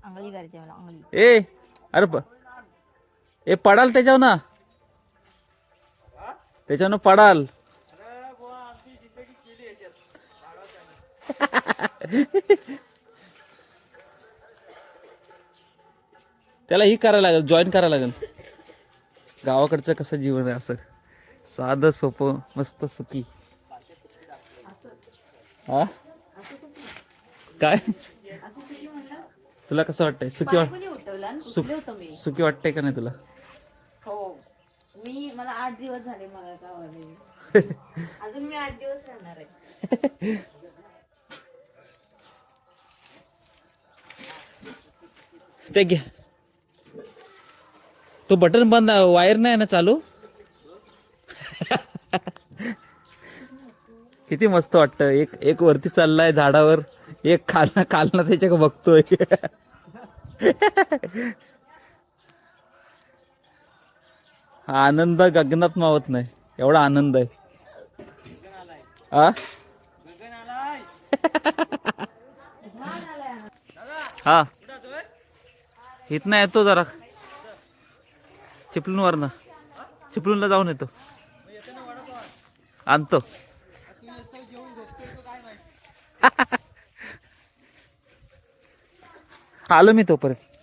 अंगली करायची मला अंगली. ए अरे ए पडाल त्याच्यावर ना, त्याच्यानं पडाल. त्याला ही करायला लागेल, जॉईन करायला लागेल. गावाकडचं कसं जीवन आहे, असं साधं सोपं मस्त सुखी. हा काय तुला कसं वाटतंय? सुखी सुखी वाटतंय का नाही तुला? हो मला 8 दिवस झाले मला गावाला. अजून मी 8 दिवस राहणार आहे. ते घे. तो बटन बंद, वायर नाही ना चालू. किती मस्त वाटतं. एक वरती चाललाय झाडावर, एक खालना त्याच्या बघतोय. हा आनंद गगनात मावत नाही, एवढा आनंद आहे. आ हा इथनं येतो जरा चिपळूणवरनं, चिपळूणला जाऊन येतो, आणतो. आलो मी तोपर्यंत.